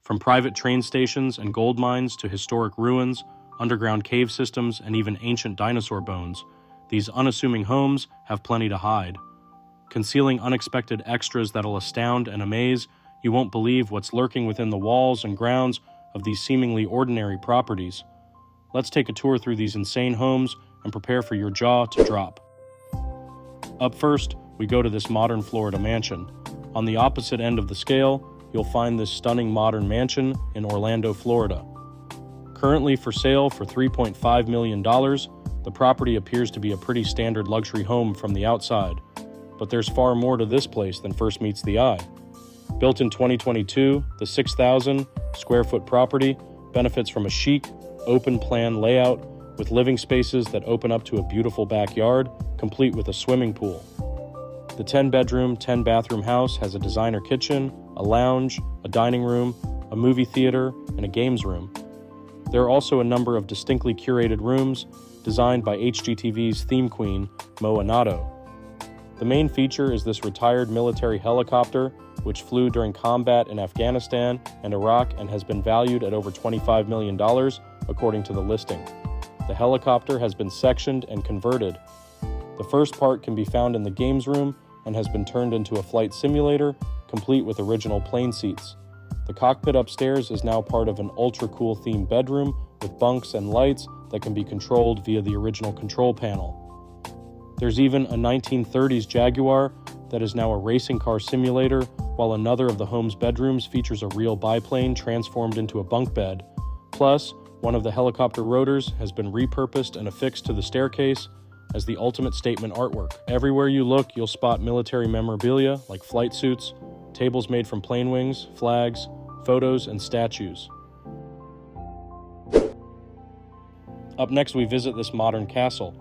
From private train stations and gold mines to historic ruins, underground cave systems, and even ancient dinosaur bones, these unassuming homes have plenty to hide. Concealing unexpected extras that'll astound and amaze, you won't believe what's lurking within the walls and grounds of these seemingly ordinary properties. Let's take a tour through these insane homes and prepare for your jaw to drop. Up first, we go to this modern Florida mansion. On the opposite end of the scale, you'll find this stunning modern mansion in Orlando, Florida. Currently for sale for $3.5 million, the property appears to be a pretty standard luxury home from the outside. But there's far more to this place than first meets the eye. Built in 2022, the 6,000 square foot property benefits from a chic, open-plan layout with living spaces that open up to a beautiful backyard, complete with a swimming pool. The 10-bedroom, 10-bathroom house has a designer kitchen, a lounge, a dining room, a movie theater, and a games room. There are also a number of distinctly curated rooms designed by HGTV's theme queen, Mo Anato. The main feature is this retired military helicopter, which flew during combat in Afghanistan and Iraq and has been valued at over $25 million, according to the listing. The helicopter has been sectioned and converted. The first part can be found in the games room and has been turned into a flight simulator, complete with original plane seats. The cockpit upstairs is now part of an ultra-cool themed bedroom with bunks and lights that can be controlled via the original control panel. There's even a 1930s Jaguar that is now a racing car simulator, while another of the home's bedrooms features a real biplane transformed into a bunk bed. Plus, one of the helicopter rotors has been repurposed and affixed to the staircase as the ultimate statement artwork. Everywhere you look, you'll spot military memorabilia like flight suits, tables made from plane wings, flags, photos, and statues. Up next, we visit this modern castle.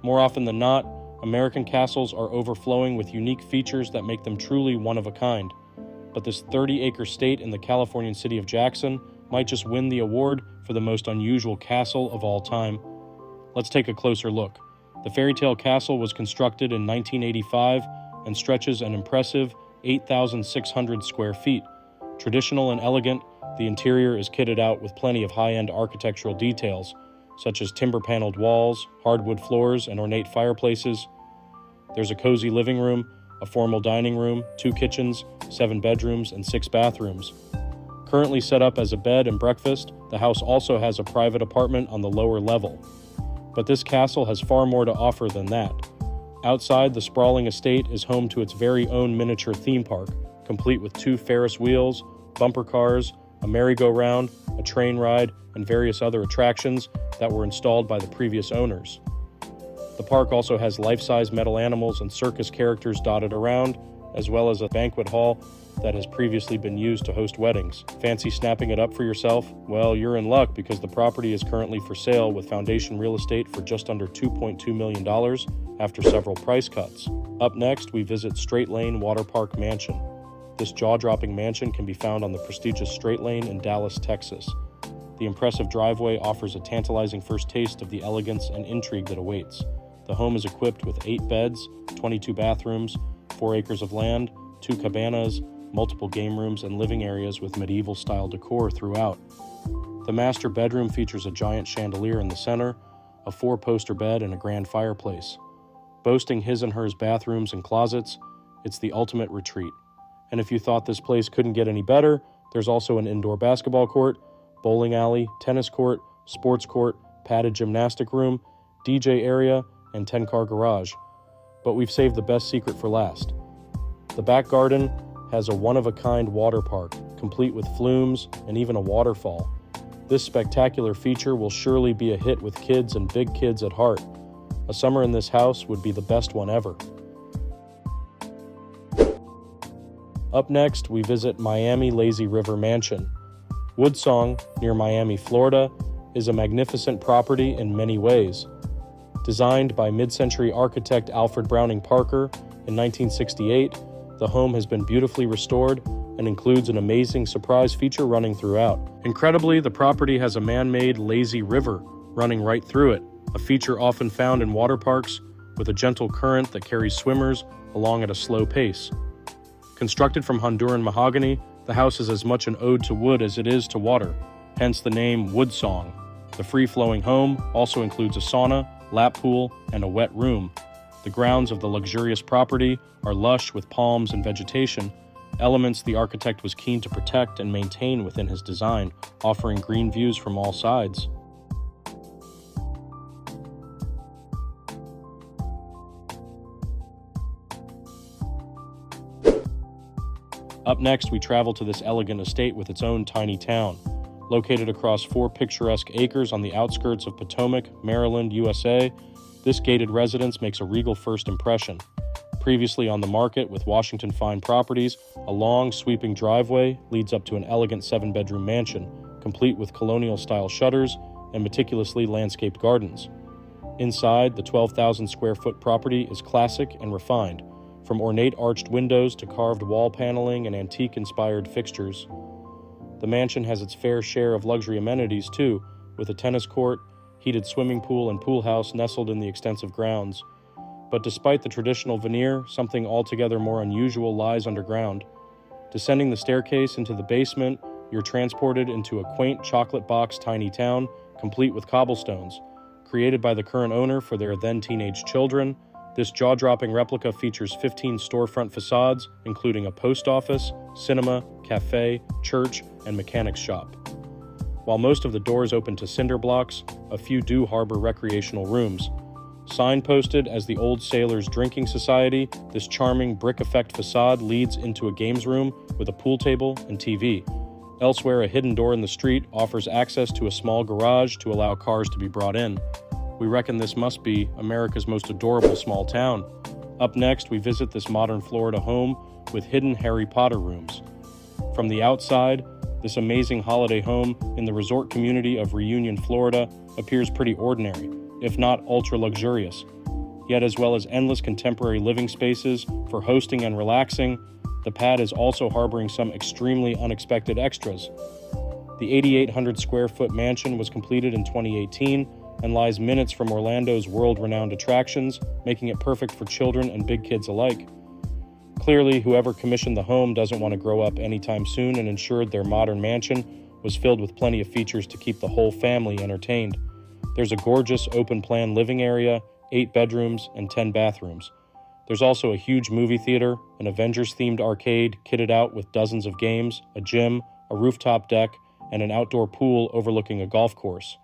More often than not, American castles are overflowing with unique features that make them truly one of a kind. But this 30-acre estate in the Californian city of Jackson might just win the award for the most unusual castle of all time. Let's take a closer look. The fairy tale castle was constructed in 1985 and stretches an impressive 8,600 square feet. Traditional and elegant, the interior is kitted out with plenty of high-end architectural details, such as timber-paneled walls, hardwood floors, and ornate fireplaces. There's a cozy living room, a formal dining room, 2 kitchens, 7 bedrooms, and 6 bathrooms. Currently set up as a bed and breakfast, the house also has a private apartment on the lower level. But this castle has far more to offer than that. Outside, the sprawling estate is home to its very own miniature theme park, complete with 2 Ferris wheels, bumper cars, a merry-go-round, a train ride, and various other attractions that were installed by the previous owners. The park also has life-size metal animals and circus characters dotted around, as well as a banquet hall that has previously been used to host weddings. Fancy snapping it up for yourself? Well, you're in luck because the property is currently for sale with Foundation Real Estate for just under $2.2 million after several price cuts. Up next, we visit Straight Lane Water Park Mansion. This jaw-dropping mansion can be found on the prestigious Straight Lane in Dallas, Texas. The impressive driveway offers a tantalizing first taste of the elegance and intrigue that awaits. The home is equipped with 8 beds, 22 bathrooms, 4 acres of land, 2 cabanas, multiple game rooms, and living areas with medieval-style decor throughout. The master bedroom features a giant chandelier in the center, a 4-poster bed, and a grand fireplace. Boasting his and hers bathrooms and closets, it's the ultimate retreat. And if you thought this place couldn't get any better, there's also an indoor basketball court, bowling alley, tennis court, sports court, padded gymnastic room, DJ area, and 10-car garage. But we've saved the best secret for last. The back garden has a one-of-a-kind water park, complete with flumes and even a waterfall. This spectacular feature will surely be a hit with kids and big kids at heart. A summer in this house would be the best one ever. Up next, we visit Miami Lazy River Mansion. Woodsong, near Miami, Florida, is a magnificent property in many ways. Designed by mid-century architect Alfred Browning Parker in 1968, the home has been beautifully restored and includes an amazing surprise feature running throughout. Incredibly, the property has a man-made lazy river running right through it, a feature often found in water parks with a gentle current that carries swimmers along at a slow pace. Constructed from Honduran mahogany, The house is as much an ode to wood as it is to water, hence the name Wood Song. The free-flowing home also includes a sauna, lap pool, and a wet room. The grounds of the luxurious property are lush with palms and vegetation, elements the architect was keen to protect and maintain within his design, offering green views from all sides. Up next, we travel to this elegant estate with its own tiny town. Located across 4 picturesque acres on the outskirts of Potomac, Maryland, USA, this gated residence makes a regal first impression. Previously on the market with Washington Fine Properties, a long, sweeping driveway leads up to an elegant 7-bedroom mansion, complete with colonial-style shutters and meticulously landscaped gardens. Inside, the 12,000-square-foot property is classic and refined, from ornate arched windows to carved wall paneling and antique-inspired fixtures. The mansion has its fair share of luxury amenities, too, with a tennis court, heated swimming pool, and pool house nestled in the extensive grounds. But despite the traditional veneer, something altogether more unusual lies underground. Descending the staircase into the basement, you're transported into a quaint chocolate box tiny town, complete with cobblestones. Created by the current owner for their then-teenage children, this jaw-dropping replica features 15 storefront facades, including a post office, cinema, cafe, church, and mechanics shop. While most of the doors open to cinder blocks, a few do harbor recreational rooms. Signposted as the Old Sailors Drinking Society, this charming brick-effect facade leads into a games room with a pool table and TV. Elsewhere, a hidden door in the street offers access to a small garage to allow cars to be brought in. We reckon this must be America's most adorable small town. Up next, we visit this modern Florida home with hidden Harry Potter rooms. From the outside, this amazing holiday home in the resort community of Reunion, Florida, appears pretty ordinary, if not ultra-luxurious. Yet, as well as endless contemporary living spaces for hosting and relaxing, the pad is also harboring some extremely unexpected extras. The 8,800-square-foot mansion was completed in 2018 and lies minutes from Orlando's world-renowned attractions, making it perfect for children and big kids alike. Clearly, whoever commissioned the home doesn't want to grow up anytime soon and ensured their modern mansion was filled with plenty of features to keep the whole family entertained. There's a gorgeous open-plan living area, 8 bedrooms, and 10 bathrooms. There's also a huge movie theater, an Avengers-themed arcade kitted out with dozens of games, a gym, a rooftop deck, and an outdoor pool overlooking a golf course.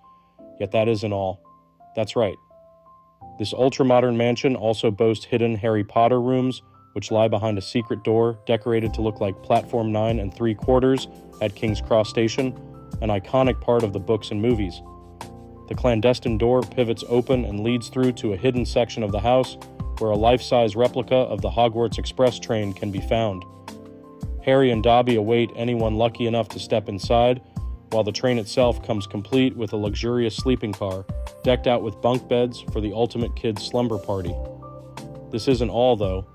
Yet that isn't all. That's right. This ultra-modern mansion also boasts hidden Harry Potter rooms, which lie behind a secret door decorated to look like Platform 9 3/4 at King's Cross Station, an iconic part of the books and movies. The clandestine door pivots open and leads through to a hidden section of the house where a life-size replica of the Hogwarts Express train can be found. Harry and Dobby await anyone lucky enough to step inside, while the train itself comes complete with a luxurious sleeping car, decked out with bunk beds for the ultimate kids' slumber party. This isn't all, though.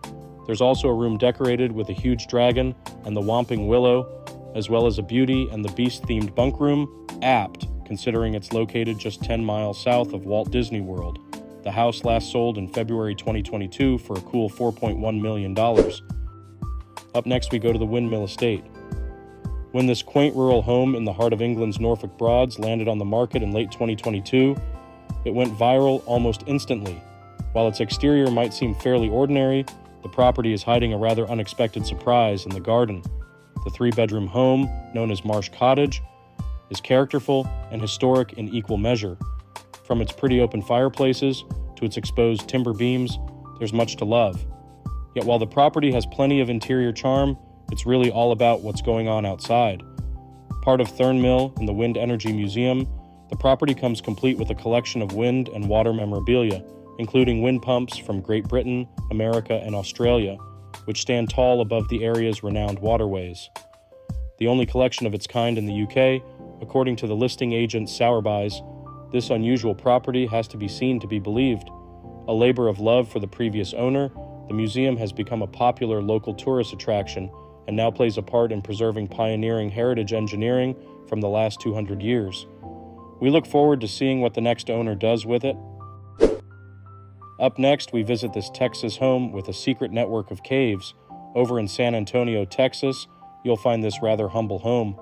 There's also a room decorated with a huge dragon and the Whomping Willow, as well as a Beauty and the Beast-themed bunk room, apt, considering it's located just 10 miles south of Walt Disney World. The house last sold in February 2022 for a cool $4.1 million. Up next, we go to the Windmill Estate. When this quaint rural home in the heart of England's Norfolk Broads landed on the market in late 2022, it went viral almost instantly. While its exterior might seem fairly ordinary, the property is hiding a rather unexpected surprise in the garden. The 3-bedroom home, known as Marsh Cottage, is characterful and historic in equal measure. From its pretty open fireplaces to its exposed timber beams, there's much to love. Yet while the property has plenty of interior charm, it's really all about what's going on outside. Part of Thurnmill and the Wind Energy Museum, the property comes complete with a collection of wind and water memorabilia, including wind pumps from Great Britain, America, and Australia, which stand tall above the area's renowned waterways. The only collection of its kind in the UK, according to the listing agent Sowerby's, this unusual property has to be seen to be believed. A labor of love for the previous owner, the museum has become a popular local tourist attraction and now plays a part in preserving pioneering heritage engineering from the last 200 years. We look forward to seeing what the next owner does with it. Up next, we visit this Texas home with a secret network of caves. Over in San Antonio, Texas, you'll find this rather humble home.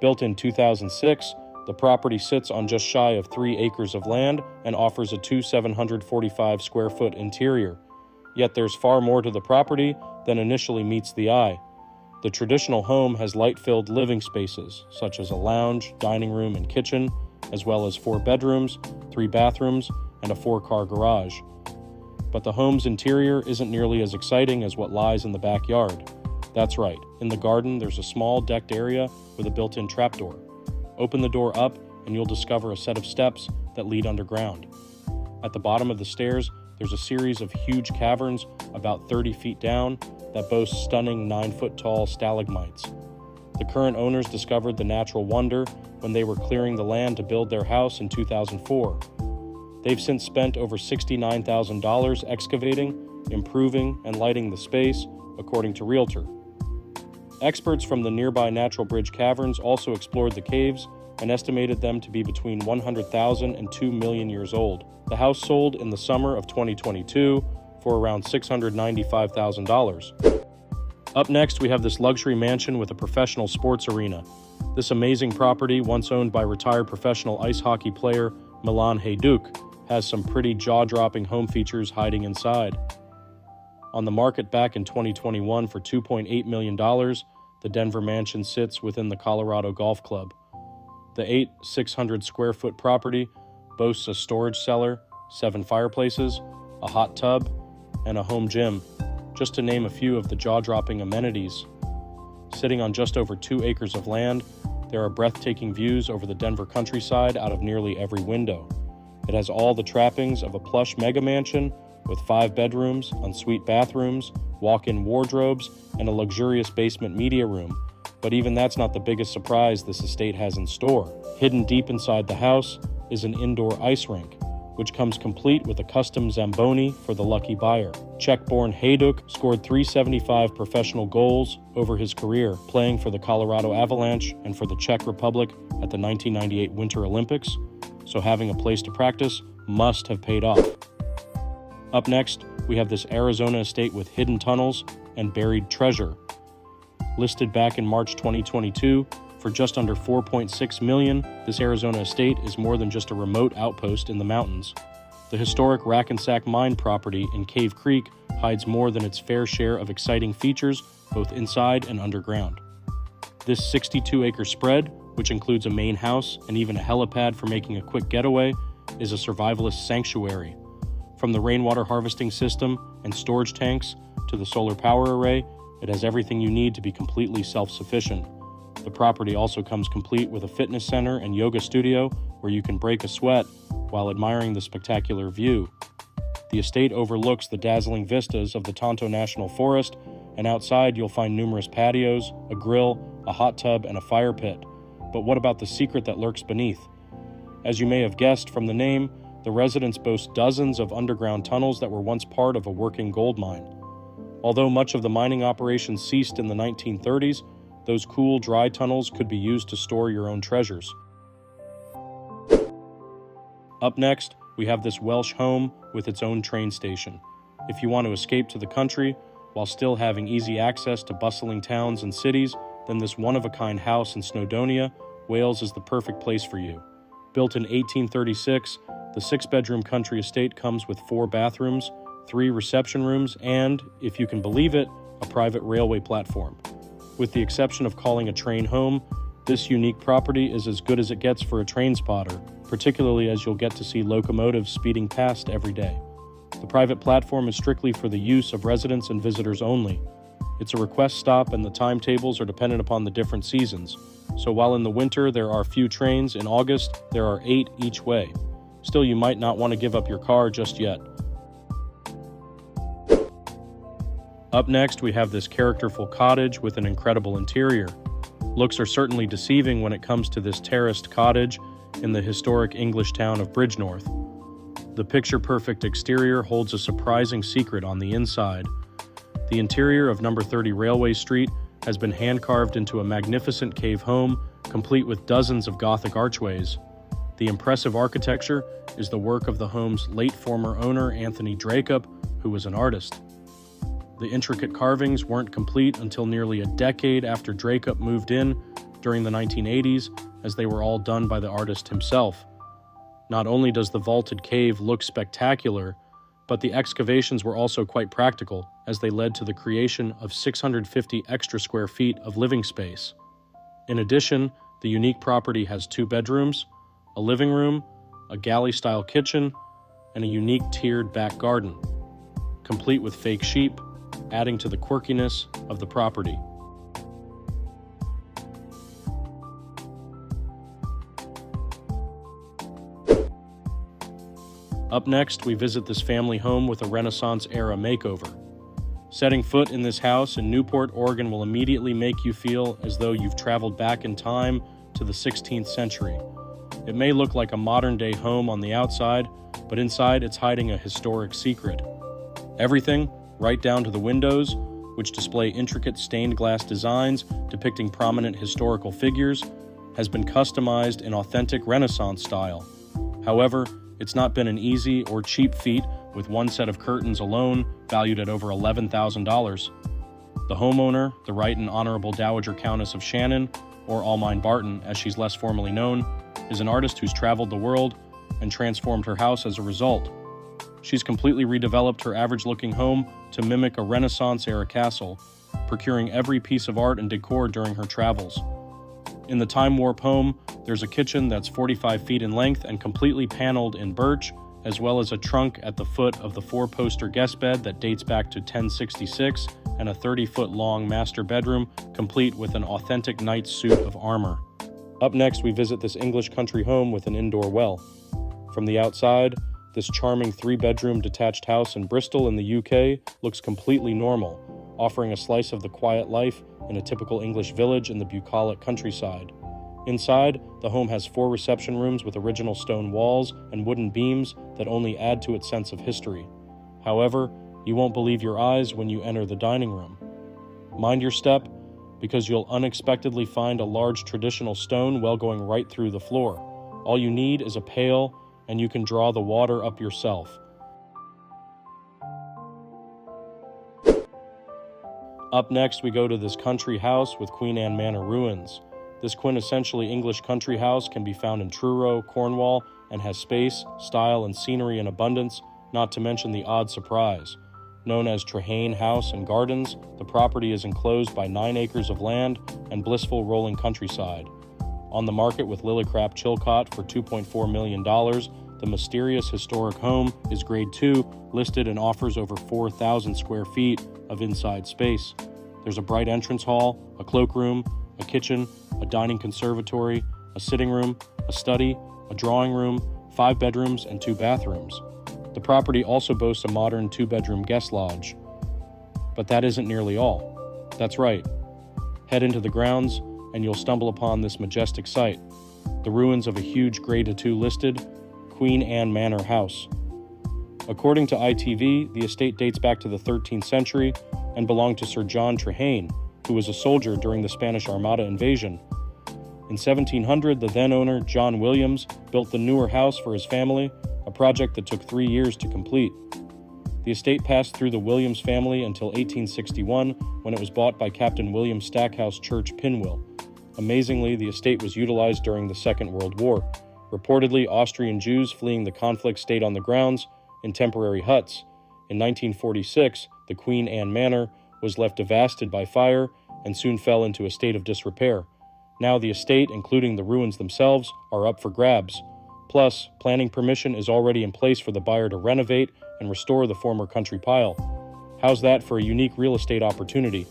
Built in 2006, the property sits on just shy of 3 acres of land and offers a 745 square foot interior. Yet there's far more to the property than initially meets the eye. The traditional home has light-filled living spaces, such as a lounge, dining room, and kitchen, as well as 4 bedrooms, 3 bathrooms, and a 4-car garage. But the home's interior isn't nearly as exciting as what lies in the backyard. That's right, in the garden there's a small decked area with a built-in trapdoor. Open the door up and you'll discover a set of steps that lead underground. At the bottom of the stairs, there's a series of huge caverns about 30 feet down that boast stunning 9-foot-tall stalagmites. The current owners discovered the natural wonder when they were clearing the land to build their house in 2004. They've since spent over $69,000 excavating, improving, and lighting the space, according to Realtor. Experts from the nearby Natural Bridge Caverns also explored the caves and estimated them to be between 100,000 and 2 million years old. The house sold in the summer of 2022 for around $695,000. Up next, we have this luxury mansion with a professional sports arena. This amazing property, once owned by retired professional ice hockey player Milan Hajduk, has some pretty jaw-dropping home features hiding inside. On the market back in 2021 for $2.8 million, the Denver mansion sits within the Colorado Golf Club. The 600 square foot property boasts a storage cellar, 7 fireplaces, a hot tub, and a home gym, just to name a few of the jaw-dropping amenities. Sitting on just over 2 acres of land, there are breathtaking views over the Denver countryside out of nearly every window. It has all the trappings of a plush mega mansion with 5 bedrooms, ensuite bathrooms, walk-in wardrobes, and a luxurious basement media room. But even that's not the biggest surprise this estate has in store. Hidden deep inside the house is an indoor ice rink, which comes complete with a custom Zamboni for the lucky buyer. Czech-born Hajduk scored 375 professional goals over his career, playing for the Colorado Avalanche and for the Czech Republic at the 1998 Winter Olympics, so having a place to practice must have paid off. Up next, we have this Arizona estate with hidden tunnels and buried treasure. Listed back in March 2022 for just under $4.6 million, this Arizona estate is more than just a remote outpost in the mountains. The historic Rack and Sack mine property in Cave Creek hides more than its fair share of exciting features both inside and underground. This 62-acre spread, which includes a main house and even a helipad for making a quick getaway, is a survivalist sanctuary. From the rainwater harvesting system and storage tanks to the solar power array, it has everything you need to be completely self-sufficient. The property also comes complete with a fitness center and yoga studio where you can break a sweat while admiring the spectacular view. The estate overlooks the dazzling vistas of the Tonto National Forest, and outside you'll find numerous patios, a grill, a hot tub, and a fire pit. But what about the secret that lurks beneath? As you may have guessed from the name, the residence boasts dozens of underground tunnels that were once part of a working gold mine. Although much of the mining operations ceased in the 1930s, those cool, dry tunnels could be used to store your own treasures. Up next, we have this Welsh home with its own train station. If you want to escape to the country while still having easy access to bustling towns and cities, then this one-of-a-kind house in Snowdonia, Wales is the perfect place for you. Built in 1836, the 6-bedroom country estate comes with 4 bathrooms, 3 reception rooms, and, if you can believe it, a private railway platform. With the exception of calling a train home, this unique property is as good as it gets for a train spotter, particularly as you'll get to see locomotives speeding past every day. The private platform is strictly for the use of residents and visitors only. It's a request stop and the timetables are dependent upon the different seasons. So while in the winter there are few trains, in August there are 8 each way. Still, you might not want to give up your car just yet. Up next, we have this characterful cottage with an incredible interior. Looks are certainly deceiving when it comes to this terraced cottage in the historic English town of Bridgenorth. The picture-perfect exterior holds a surprising secret on the inside. The interior of number 30 Railway Street has been hand-carved into a magnificent cave home, complete with dozens of Gothic archways. The impressive architecture is the work of the home's late former owner, Anthony Dracup, who was an artist. The intricate carvings weren't complete until nearly a decade after Dracup moved in during the 1980s, as they were all done by the artist himself. Not only does the vaulted cave look spectacular, but the excavations were also quite practical, as they led to the creation of 650 extra square feet of living space. In addition, the unique property has 2 bedrooms, a living room, a galley-style kitchen, and a unique tiered back garden, complete with fake sheep, adding to the quirkiness of the property. Up next, we visit this family home with a Renaissance-era makeover. Setting foot in this house in Newport, Oregon will immediately make you feel as though you've traveled back in time to the 16th century. It may look like a modern-day home on the outside, but inside it's hiding a historic secret. Everything, right down to the windows, which display intricate stained glass designs depicting prominent historical figures, has been customized in authentic Renaissance style. However, it's not been an easy or cheap feat, with one set of curtains alone valued at over $11,000. The homeowner, the Right and Honorable Dowager Countess of Shannon, or Almine Barton as she's less formally known, is an artist who's traveled the world and transformed her house as a result. She's completely redeveloped her average-looking home to mimic a Renaissance-era castle, procuring every piece of art and decor during her travels. In the Time Warp home, there's a kitchen that's 45 feet in length and completely paneled in birch, as well as a trunk at the foot of the 4-poster guest bed that dates back to 1066, and a 30-foot-long master bedroom, complete with an authentic knight's suit of armor. Up next, we visit this English country home with an indoor well. From the outside, this charming 3-bedroom detached house in Bristol in the UK looks completely normal, offering a slice of the quiet life in a typical English village in the bucolic countryside. Inside, the home has 4 reception rooms with original stone walls and wooden beams that only add to its sense of history. However, you won't believe your eyes when you enter the dining room. Mind your step, because you'll unexpectedly find a large traditional stone well going right through the floor. All you need is a pail, and you can draw the water up yourself. Up next, we go to this country house with Queen Anne Manor ruins. This quintessentially English country house can be found in Truro, Cornwall, and has space, style, and scenery in abundance, not to mention the odd surprise. Known as Trehane House and Gardens, the property is enclosed by 9 acres of land and blissful rolling countryside. On the market with Lillicrap Chilcot for $2.4 million, the mysterious historic home is Grade 2, listed and offers over 4,000 square feet of inside space. There's a bright entrance hall, a cloakroom, a kitchen, a dining conservatory, a sitting room, a study, a drawing room, 5 bedrooms, and 2 bathrooms. The property also boasts a modern 2-bedroom guest lodge. But that isn't nearly all. That's right. Head into the grounds, and you'll stumble upon this majestic site, the ruins of a huge Grade 2 listed Queen Anne Manor house. According to ITV, the estate dates back to the 13th century and belonged to Sir John Trehane, who was a soldier during the Spanish Armada invasion. In 1700, the then owner, John Williams, built the newer house for his family, a project that took 3 years to complete. The estate passed through the Williams family until 1861, when it was bought by Captain William Stackhouse Church Pinwell. Amazingly, the estate was utilized during the Second World War. Reportedly, Austrian Jews fleeing the conflict stayed on the grounds in temporary huts. In 1946, the Queen Anne Manor was left devastated by fire and soon fell into a state of disrepair. Now the estate, including the ruins themselves, are up for grabs. Plus, planning permission is already in place for the buyer to renovate and restore the former country pile. How's that for a unique real estate opportunity?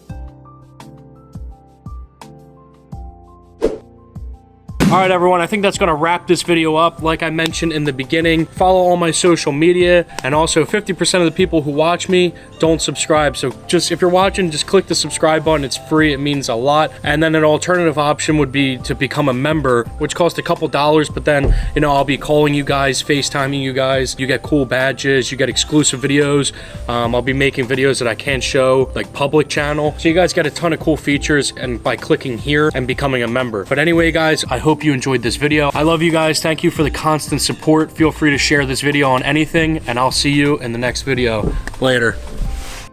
Alright everyone, I think that's going to wrap this video up. Like I mentioned in the beginning, follow all my social media, and also 50% of the people who watch me don't subscribe. So just, if you're watching, just click the subscribe button. It's free, it means a lot. And then an alternative option would be to become a member, which costs a couple dollars, but then, you know, I'll be calling you guys, FaceTiming you guys. You get cool badges, you get exclusive videos. I'll be making videos that I can't show, like public channel. So you guys get a ton of cool features and by clicking here and becoming a member. But anyway, guys, I hope you enjoyed this video. I love you guys. Thank you for the constant support. Feel free to share this video on anything, and I'll see you in the next video. Later.